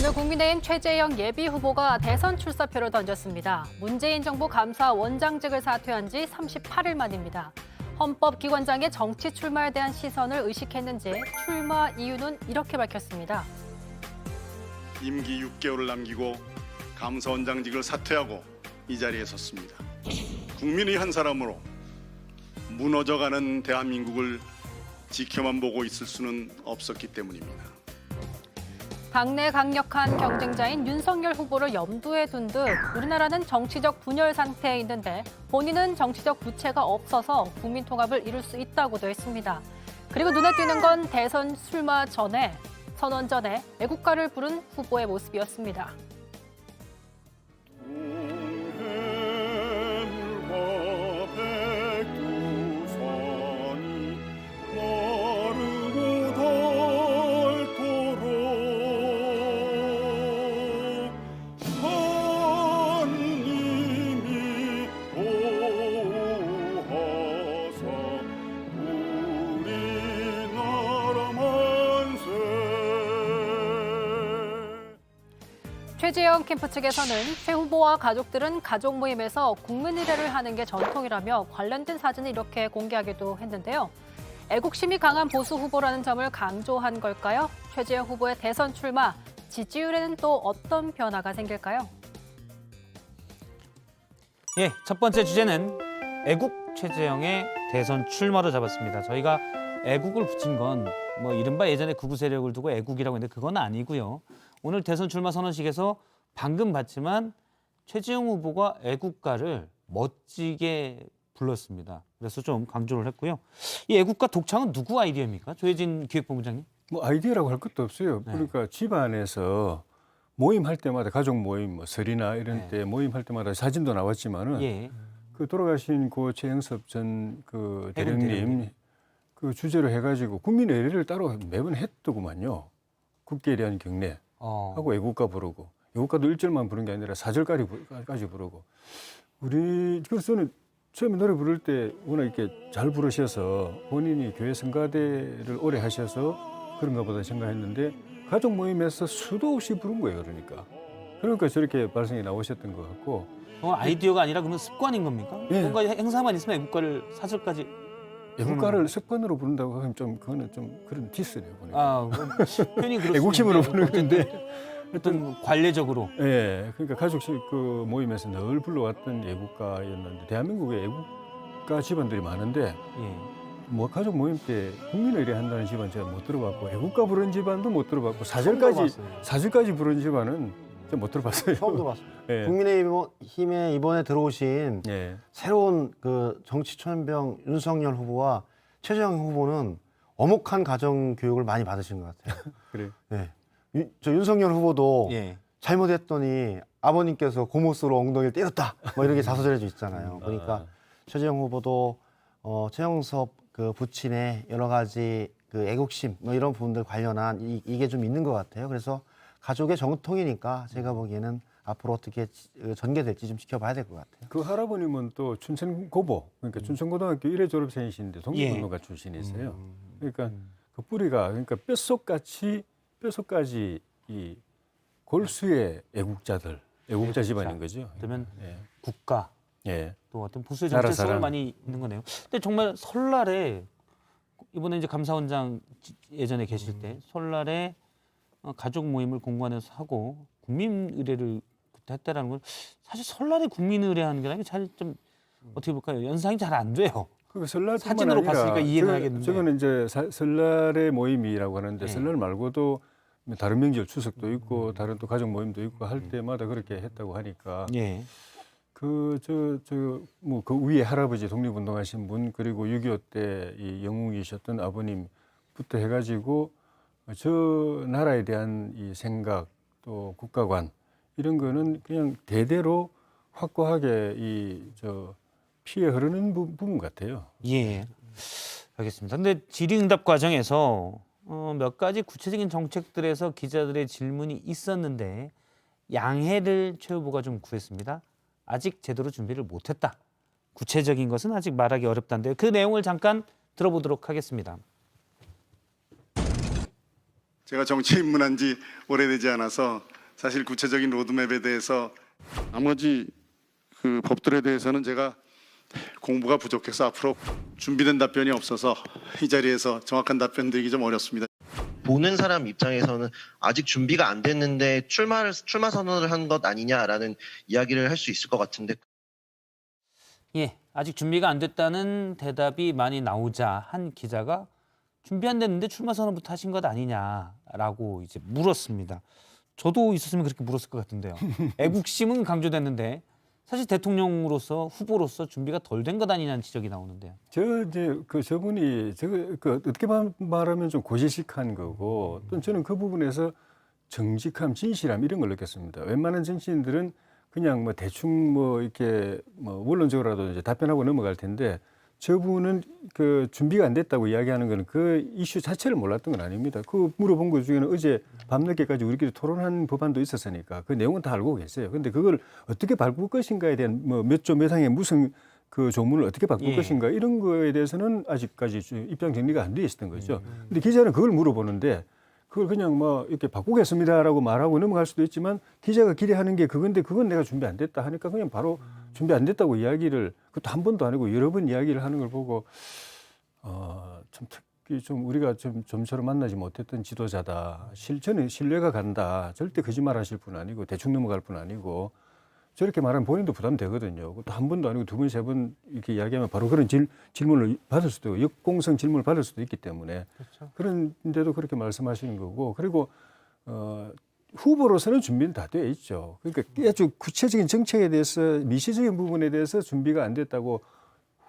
오늘 국민의힘 최재형 예비후보가 대선 출사표를 던졌습니다. 문재인 정부 감사원장직을 사퇴한 지 38일 만입니다. 헌법기관장의 정치 출마에 대한 시선을 의식했는지 출마 이유는 이렇게 밝혔습니다. 임기 6개월을 남기고 감사원장직을 사퇴하고 이 자리에 섰습니다. 국민의 한 사람으로 무너져가는 대한민국을 지켜만 보고 있을 수는 없었기 때문입니다. 당내 강력한 경쟁자인 윤석열 후보를 염두에 둔 듯 우리나라는 정치적 분열 상태에 있는데 본인은 정치적 부채가 없어서 국민 통합을 이룰 수 있다고도 했습니다. 그리고 눈에 띄는 건 대선 출마 전에 선언 전에 애국가를 부른 후보의 모습이었습니다. 최재형 캠프 측에서는 최 후보와 가족들은 가족 모임에서 국민 의례를 하는 게 전통이라며 관련된 사진을 이렇게 공개하기도 했는데요. 애국심이 강한 보수 후보라는 점을 강조한 걸까요? 최재형 후보의 대선 출마, 지지율에는 또 어떤 변화가 생길까요? 예, 첫 번째 주제는 애국 최재형의 대선 출마로 잡았습니다. 저희가 애국을 붙인 건 뭐 이른바 예전에 극우 세력을 두고 애국이라고 했는데 그건 아니고요. 오늘 대선 출마 선언식에서 방금 봤지만 최재형 후보가 애국가를 멋지게 불렀습니다. 그래서 좀 강조를 했고요. 이 애국가 독창은 누구 아이디어입니까? 조혜진 기획본부장님. 뭐 아이디어라고 할 것도 없어요. 네. 그러니까 집안에서 모임할 때마다 가족 모임, 뭐 설이나 이런 네. 때 모임할 때마다 사진도 나왔지만은 예. 그 돌아가신 고 최영섭 전 그 대령님. 대령님 그 주제로 해가지고 국민 의례를 따로 매번 했더구만요. 국기에 대한 경례 하고 애국가 부르고 애국가도 1절만 부른 게 아니라 4절까지 부르고 우리 그래서 저는 처음에 노래 부를 때 워낙 이렇게 잘 부르셔서 본인이 교회 성가대를 오래 하셔서 그런가 보다 생각했는데 가족 모임에서 수도 없이 부른 거예요. 그러니까 저렇게 발성이 나오셨던 것 같고 아이디어가 아니라 그러면 습관인 겁니까? 예. 뭔가 행사만 있으면 애국가를 사절까지 애국가를 습관으로 부른다고 하면 좀 그거는 좀 그런 디스네요. 보니까. 표현이 그렇습니다. 애국심으로 부르는 건데 어떤 관례적으로. 예, 그러니까 가족식 그 모임에서 늘 불러왔던 애국가였는데 대한민국에 애국가 집안들이 많은데 예. 뭐 가족 모임 때 국민 의례 한다는 집안 제가 못 들어봤고 애국가 부른 집안도 못 들어봤고 사절까지 부른 집안은 제가 못 들어봤어요. 처음 들어봤습니다. 예. 국민의힘에 이번에 들어오신 예. 새로운 그 정치 천병 윤석열 후보와 최재형 후보는 어목한 가정 교육을 많이 받으신 것 같아요. 그래. 네. 저 윤석열 후보도 예. 잘못했더니 아버님께서 고무스로 엉덩이를 때렸다. 뭐 이렇게 자서전해져 있잖아요. 그러니까 최재형 후보도 최영섭 그 부친의 여러 가지 그 애국심 뭐 이런 부분들 관련한 이게 좀 있는 것 같아요. 그래서 가족의 정통이니까 제가 보기에는 앞으로 어떻게 전개될지 좀 지켜봐야 될 것 같아요. 그 할아버님은 또 춘천고보 그러니까 춘천고등학교 1회 졸업생이신데 독립운동가 출신이세요. 그러니까 그 뿌리가 그러니까 뼛속까지 이 골수의 애국자 집안인 거죠. 그러면 예. 국가 예. 또 어떤 보수의 나라 정체성을 사랑. 많이 있는 거네요. 근데 정말 설날에 이번에 이제 감사원장 예전에 계실 때 설날에 가족 모임을 공관에서 하고 국민 의례를 그때 했다라는 건 사실 설날에 국민 의례하는 게 아니라 잘 좀 어떻게 볼까요? 연상이 잘 안 돼요. 그 설날뿐만 사진으로 아니라 봤으니까 이해는 하겠는데. 저거는 이제 설날의 모임이라고 하는데 네. 설날 말고도 다른 명절 추석도 있고 다른 또 가족 모임도 있고 할 때마다 그렇게 했다고 하니까 예. 뭐 그 위에 할아버지 독립운동하신 분 그리고 6.25 때 이 영웅이셨던 아버님부터 해가지고 저 나라에 대한 이 생각 또 국가관 이런 거는 그냥 대대로 확고하게 피해 흐르는 부분 같아요. 예. 알겠습니다. 근데 질의응답 과정에서 몇 가지 구체적인 정책들에서 기자들의 질문이 있었는데 양해를 최 후보가 좀 구했습니다. 아직 제대로 준비를 못했다. 구체적인 것은 아직 말하기 어렵다는데 그 내용을 잠깐 들어보도록 하겠습니다. 제가 정치에 입문한 지 오래되지 않아서 사실 구체적인 로드맵에 대해서 나머지 그 법들에 대해서는 제가 공부가 부족해서 앞으로 준비된 답변이 없어서 이 자리에서 정확한 답변 드리기 좀 어렵습니다. 보는 사람 입장에서는 아직 준비가 안 됐는데 출마 선언을 한 것 아니냐라는 이야기를 할 수 있을 것 같은데. 예, 아직 준비가 안 됐다는 대답이 많이 나오자 한 기자가 준비 안 됐는데 출마 선언부터 하신 것 아니냐라고 이제 물었습니다. 저도 있었으면 그렇게 물었을 것 같은데요. 애국심은 강조됐는데 사실 대통령으로서 후보로서 준비가 덜 된 것 아니냐는 지적이 나오는데요. 저분이 어떻게 말하면 좀 고지식한 거고 또 저는 그 부분에서 정직함, 진실함 이런 걸 느꼈습니다. 웬만한 정치인들은 그냥 뭐 대충 뭐 이렇게 뭐 원론적으로라도 이제 답변하고 넘어갈 텐데 저분은 그 준비가 안 됐다고 이야기하는 거는 그 이슈 자체를 몰랐던 건 아닙니다. 그 물어본 것 중에는 어제 밤늦게까지 우리끼리 토론한 법안도 있었으니까 그 내용은 다 알고 계세요. 근데 그걸 어떻게 바꿀 것인가에 대한 뭐 몇 조 몇 항의 무슨 그 조문을 어떻게 바꿀 것인가 이런 거에 대해서는 아직까지 입장 정리가 안 돼 있었던 거죠. 근데 기자는 그걸 물어보는데 그걸 그냥 뭐 이렇게 바꾸겠습니다라고 말하고 넘어갈 수도 있지만 기자가 기대하는 게 그건데 그건 내가 준비 안 됐다 하니까 그냥 바로 준비 안 됐다고 이야기를 그것도 한 번도 아니고 여러 번 이야기를 하는 걸 보고 참 특히 좀 우리가 좀처럼 만나지 못했던 지도자다. 저는 신뢰가 간다. 절대 거짓말하실 분 아니고 대충 넘어갈 분 아니고 저렇게 말하면 본인도 부담되거든요. 또 한 번도 아니고 두 번, 세 번 이렇게 이야기하면 바로 그런 질문을 받을 수도 있고 역공성 질문을 받을 수도 있기 때문에 그렇죠. 그런데도 그렇게 말씀하시는 거고 그리고 후보로서는 준비는 다 되어 있죠. 그러니까 아주 구체적인 정책에 대해서 미시적인 부분에 대해서 준비가 안 됐다고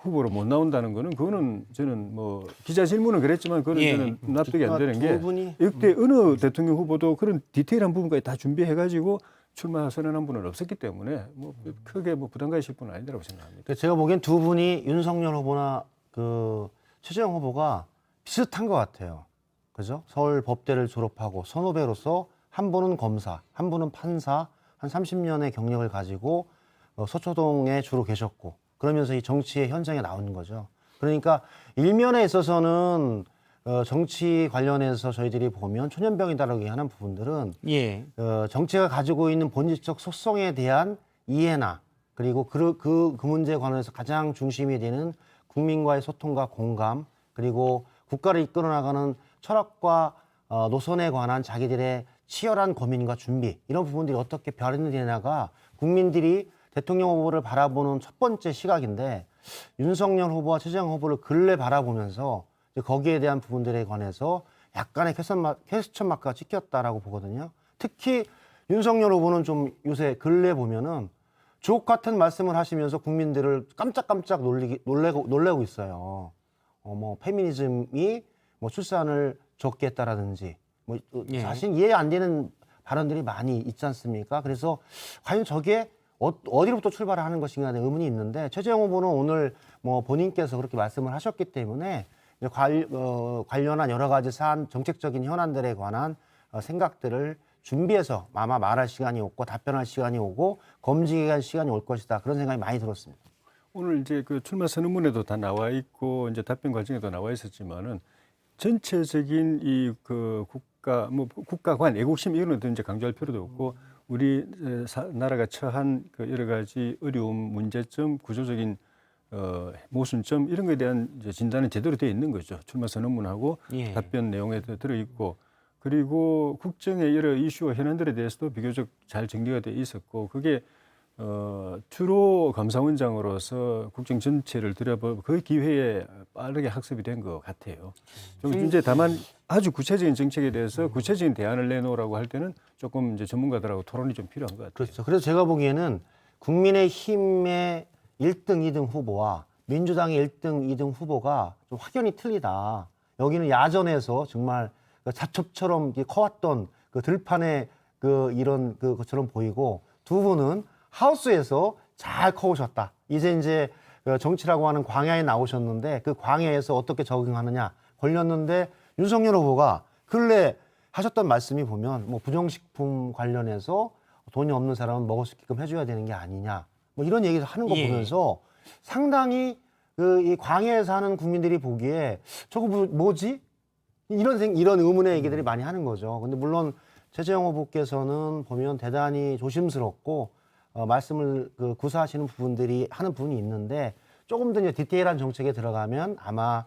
후보로 못 나온다는 거는 그거는 저는 뭐 기자 질문은 그랬지만 그거는 저는 납득이 안 되는 게 역대 어느 대통령 후보도 그런 디테일한 부분까지 다 준비해가지고 출마 선언한 분은 없었기 때문에 뭐 크게 뭐 부담 가실 분은 아니라고 생각합니다. 제가 보기엔 두 분이 윤석열 후보나 그 최재형 후보가 비슷한 것 같아요. 그죠? 서울 법대를 졸업하고 선후배로서 한 분은 검사, 한 분은 판사, 한 30년의 경력을 가지고 서초동에 주로 계셨고 그러면서 이 정치의 현장에 나오는 거죠. 그러니까 일면에 있어서는 정치 관련해서 저희들이 보면 초년병이다라고 하는 부분들은 정치가 가지고 있는 본질적 속성에 대한 이해나 그리고 그 문제에 관해서 가장 중심이 되는 국민과의 소통과 공감 그리고 국가를 이끌어 나가는 철학과 노선에 관한 자기들의 치열한 고민과 준비 이런 부분들이 어떻게 발현되냐가 국민들이 대통령 후보를 바라보는 첫 번째 시각인데 윤석열 후보와 최재형 후보를 근래 바라보면서 거기에 대한 부분들에 관해서 약간의 퀘스천 마크가 찍혔다라고 보거든요. 특히 윤석열 후보는 좀 요새 근래 보면은 주옥 같은 말씀을 하시면서 국민들을 깜짝깜짝 놀래고 있어요. 뭐 페미니즘이 뭐 출산을 적게 했다라든지 뭐 사실 이해 안 되는 발언들이 많이 있지 않습니까? 그래서 과연 저게 어디로부터 출발을 하는 것인가 하는 의문이 있는데 최재형 후보는 오늘 뭐 본인께서 그렇게 말씀을 하셨기 때문에 관련한 여러 가지 정책적인 현안들에 관한 생각들을 준비해서 아마 말할 시간이 오고 답변할 시간이 오고 검증에 대한 시간이 올 것이다. 그런 생각이 많이 들었습니다. 오늘 이제 그 출마 선언문에도 다 나와 있고 이제 답변 과정에도 나와 있었지만은 전체적인 이 그 국가관 애국심 이런 것도 이제 강조할 필요도 없고 우리 나라가 처한 그 여러 가지 어려움, 문제점, 구조적인 모순점 이런 거에 대한 이제 진단은 제대로 되어 있는 거죠. 출마 선언문하고 답변 내용에도 들어 있고 그리고 국정의 여러 이슈와 현안들에 대해서도 비교적 잘 정리가 되어 있었고 그게 주로 감사원장으로서 국정 전체를 들여보고 그 기회에 빠르게 학습이 된 것 같아요. 좀 이제 다만 아주 구체적인 정책에 대해서 구체적인 대안을 내놓으라고 할 때는 조금 이제 전문가들하고 토론이 좀 필요한 것 같아요. 그렇죠. 그래서 제가 보기에는 국민의힘의 1등, 2등 후보와 민주당의 1등, 2등 후보가 좀 확연히 틀리다. 여기는 야전에서 정말 잡초처럼 커왔던 그 들판의 이런 것처럼 보이고 두 분은 하우스에서 잘 커오셨다. 이제 정치라고 하는 광야에 나오셨는데 그 광야에서 어떻게 적응하느냐 걸렸는데 윤석열 후보가 근래 하셨던 말씀이 보면 뭐 부정식품 관련해서 돈이 없는 사람은 먹을 수 있게끔 해줘야 되는 게 아니냐. 뭐 이런 얘기를 하는 거 보면서 상당히 이 광야에 사는 국민들이 보기에 저거 뭐지? 이런 의문의 얘기들이 많이 하는 거죠. 근데 물론 최재형 후보께서는 보면 대단히 조심스럽고 말씀을 구사하시는 부분들이 하는 부분이 있는데 조금 더 이제 디테일한 정책에 들어가면 아마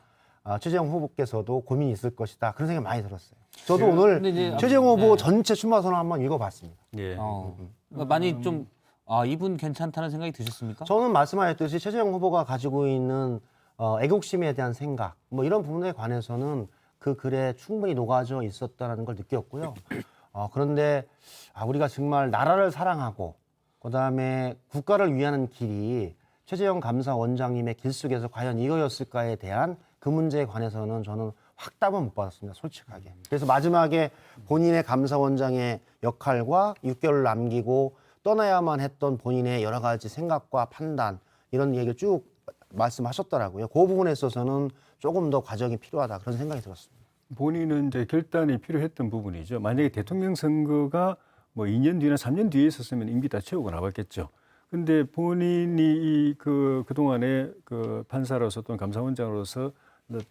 최재형 후보께서도 고민이 있을 것이다. 그런 생각이 많이 들었어요. 저도 오늘 근데 이제 최재형 후보 네. 전체 출마 선언 한번 읽어봤습니다. 예. 많이 좀 이분 괜찮다는 생각이 드셨습니까? 저는 말씀하셨듯이 최재형 후보가 가지고 있는 애국심에 대한 생각, 뭐 이런 부분에 관해서는 그 글에 충분히 녹아져 있었다는 걸 느꼈고요. 그런데 우리가 정말 나라를 사랑하고 그다음에 국가를 위하는 길이 최재형 감사원장님의 길 속에서 과연 이거였을까에 대한 그 문제에 관해서는 저는 확답은 못 받았습니다. 솔직하게. 그래서 마지막에 본인의 감사원장의 역할과 6개월을 남기고 떠나야만 했던 본인의 여러 가지 생각과 판단 이런 얘기를 쭉 말씀하셨더라고요. 그 부분에 있어서는 조금 더 과정이 필요하다 그런 생각이 들었습니다. 본인은 이제 결단이 필요했던 부분이죠. 만약에 대통령 선거가 뭐 2년 뒤나 3년 뒤에 있었으면 임기 다 채우고 나왔겠죠. 근데 본인이 그동안에 판사로서 또는 감사원장으로서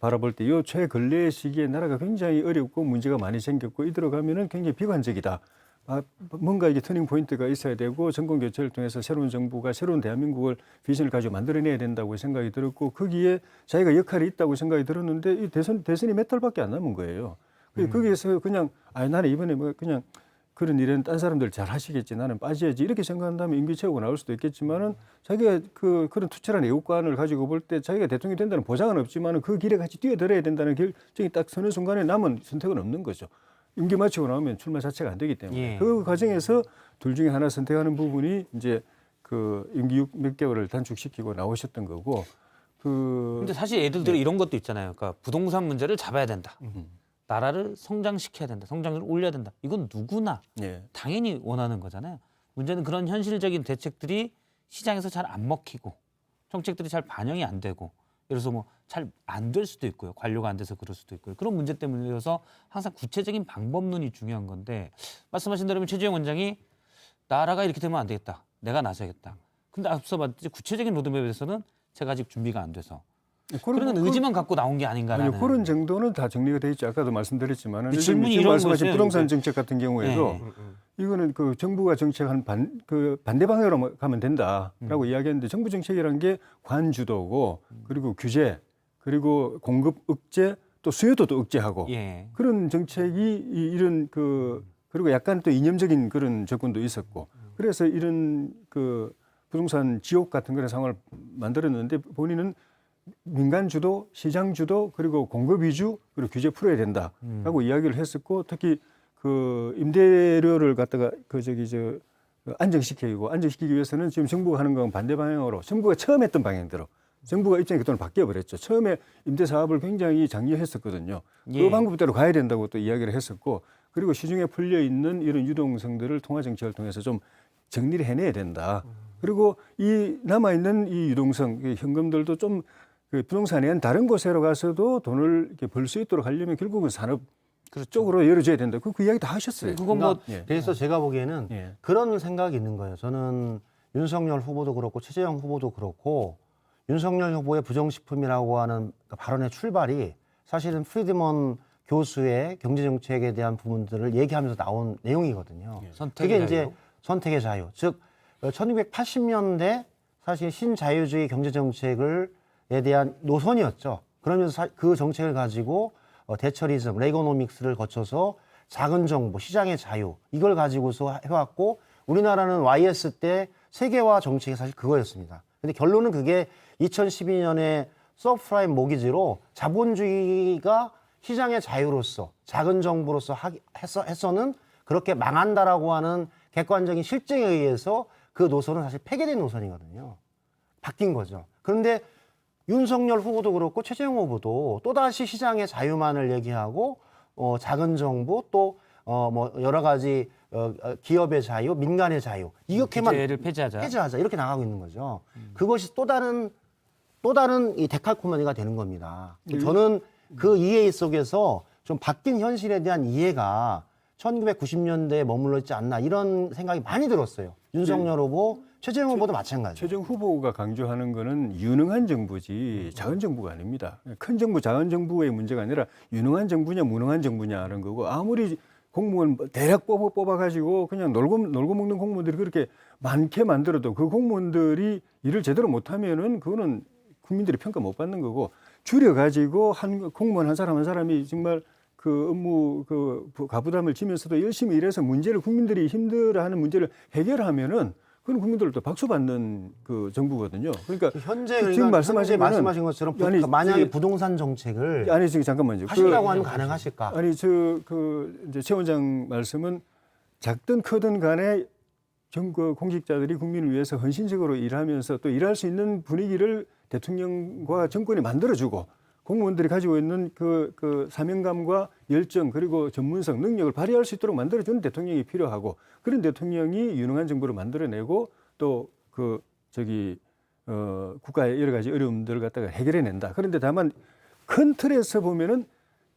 바라볼 때 이 최근래 시기에 나라가 굉장히 어렵고 문제가 많이 생겼고 이대로 가면은 굉장히 비관적이다. 뭔가 이게 터닝 포인트가 있어야 되고 정권 교체를 통해서 새로운 정부가 새로운 대한민국을 비전을 가지고 만들어내야 된다고 생각이 들었고 거기에 자기가 역할이 있다고 생각이 들었는데 이 대선이 몇 달밖에 안 남은 거예요. 거기에서 그냥 나는 이번에 뭐 그냥 그런 일은 딴 사람들 잘 하시겠지 나는 빠져야지 이렇게 생각한다면 임기 채우고 나올 수도 있겠지만은 자기가 그런 투철한 애국관을 가지고 볼 때 자기가 대통령이 된다는 보장은 없지만은 그 길에 같이 뛰어들어야 된다는 결정이 딱 서는 순간에 남은 선택은 없는 거죠. 임기 마치고 나오면 출마 자체가 안 되기 때문에 그 과정에서 둘 중에 하나 선택하는 부분이 이제 임기 몇 개월을 단축시키고 나오셨던 거고 근데 사실 예를 들어 이런 것도 있잖아요. 그러니까 부동산 문제를 잡아야 된다. 나라를 성장시켜야 된다. 성장을 올려야 된다. 이건 누구나 당연히 원하는 거잖아요. 문제는 그런 현실적인 대책들이 시장에서 잘 안 먹히고 정책들이 잘 반영이 안 되고 예를 들어서 뭐 잘 안 될 수도 있고요. 관료가 안 돼서 그럴 수도 있고요. 그런 문제 때문에서 항상 구체적인 방법론이 중요한 건데 말씀하신 대로 최재형 원장이 나라가 이렇게 되면 안 되겠다. 내가 나서야겠다. 근데 앞서 봤듯이 구체적인 로드맵에 대해서는 제가 아직 준비가 안 돼서 그런 의지만 갖고 나온 게 아닌가라는. 아니요, 그런 정도는 다 정리가 돼 있죠. 아까도 말씀드렸지만 질문이 지금 이런 말씀하신 거죠. 부동산 정책 같은 경우에도 네. 이거는 정부가 정책한 반대 방향으로 가면 된다라고 이야기했는데 정부 정책이라는 게 관주도고 그리고 규제 그리고 공급 억제 또 수요도도 억제하고 그런 정책이 이런 그리고 약간 또 이념적인 그런 접근도 있었고 그래서 이런 부동산 지옥 같은 그런 상황을 만들었는데 본인은 민간 주도, 시장 주도, 그리고 공급 위주, 그리고 규제 풀어야 된다라고 이야기를 했었고 특히 임대료를 갖다가 안정시키기 위해서는 지금 정부가 하는 건 반대 방향으로 정부가 처음 했던 방향대로 정부가 입장이 그동안 바뀌어 버렸죠. 처음에 임대 사업을 굉장히 장려했었거든요. 그 방법대로 가야 된다고 또 이야기를 했었고 그리고 시중에 풀려 있는 이런 유동성들을 통화 정책을 통해서 좀 정리를 해내야 된다. 그리고 이 남아 있는 이 유동성, 현금들도 좀 부동산에 한 다른 곳으로 가서도 돈을 벌 수 있도록 하려면 결국은 산업 쪽으로 열어줘야 된다. 그 이야기 다 하셨어요. 그건 뭐 그래서 제가 보기에는 그런 생각이 있는 거예요. 저는 윤석열 후보도 그렇고 최재형 후보도 그렇고 윤석열 후보의 부정식품이라고 하는 발언의 출발이 사실은 프리드먼 교수의 경제정책에 대한 부분들을 얘기하면서 나온 내용이거든요. 그게 이제 선택의 자유. 즉 1980년대 사실 신자유주의 경제정책에 대한 노선이었죠. 그러면서 그 정책을 가지고 대처리즘, 레이거노믹스를 거쳐서 작은 정부, 시장의 자유 이걸 가지고서 해왔고 우리나라는 YS 때 세계화 정책이 사실 그거였습니다. 근데 결론은 그게 2012년에 서브프라임 모기지로 자본주의가 시장의 자유로서 작은 정부로서 해서는 그렇게 망한다라고 하는 객관적인 실증에 의해서 그 노선은 사실 폐기된 노선이거든요. 바뀐 거죠. 그런데 윤석열 후보도 그렇고 최재형 후보도 또다시 시장의 자유만을 얘기하고 작은 정부 또 뭐 여러 가지 기업의 자유, 민간의 자유 이렇게만 규제를 폐지하자 이렇게 나가고 있는 거죠. 그것이 또 다른 이 데칼코마니가 되는 겁니다. 저는 그 이해 속에서 좀 바뀐 현실에 대한 이해가 1990년대에 머물러 있지 않나 이런 생각이 많이 들었어요. 윤석열 후보, 최재형 후보도 마찬가지. 최재형 후보가 강조하는 거는 유능한 정부지 작은 정부가 아닙니다. 큰 정부, 작은 정부의 문제가 아니라 유능한 정부냐, 무능한 정부냐는 거고 아무리 공무원 대략 뽑아가지고 그냥 놀고 먹는 공무원들이 그렇게 많게 만들어도 그 공무원들이 일을 제대로 못하면은 그거는 국민들이 평가 못 받는 거고 줄여가지고 한 공무원 한 사람이 정말 그 업무 그 가부담을 지면서도 열심히 일해서 문제를 국민들이 힘들어하는 문제를 해결하면은 그건 국민들도 박수 받는 그 정부거든요. 그러니까 현재 지금 말씀하신 거는 말씀하신 것처럼 아니, 만약에 부동산 정책을 아니 지금 잠깐만요. 하시려고 하면 가능하실까? 아니 이제 최 원장 말씀은 작든 크든 간에 정부 공직자들이 국민을 위해서 헌신적으로 일하면서 또 일할 수 있는 분위기를 대통령과 정권이 만들어주고 공무원들이 가지고 있는 그 사명감과 열정 그리고 전문성 능력을 발휘할 수 있도록 만들어주는 대통령이 필요하고 그런 대통령이 유능한 정부를 만들어내고 또 국가의 여러 가지 어려움들을 갖다가 해결해낸다. 그런데 다만 큰 틀에서 보면은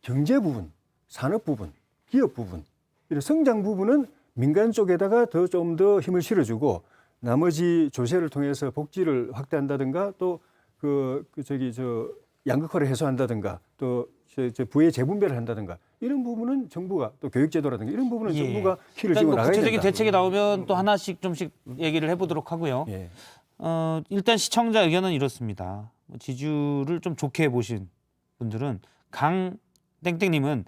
경제 부분, 산업 부분, 기업 부분 이런 성장 부분은 민간 쪽에다가 좀 더 힘을 실어주고 나머지 조세를 통해서 복지를 확대한다든가 또 양극화를 해소한다든가 또 부의 재분배를 한다든가 이런 부분은 정부가 또 교육제도라든가 이런 부분은 예. 정부가 키를 일단 쥐고 뭐 나가야 구체적인 된다. 대책이 나오면 또 하나씩 좀씩 얘기를 해보도록 하고요. 예. 일단 시청자 의견은 이렇습니다. 지지율을 좀 좋게 보신 분들은 강땡땡님은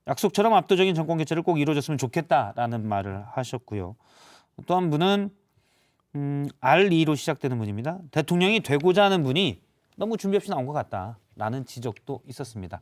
약속처럼 압도적인 정권 개최를 꼭 이루어졌으면 좋겠다라는 말을 하셨고요. 또 한 분은 R2로 시작되는 분입니다. 대통령이 되고자 하는 분이 너무 준비 없이 나온 것 같다라는 지적도 있었습니다.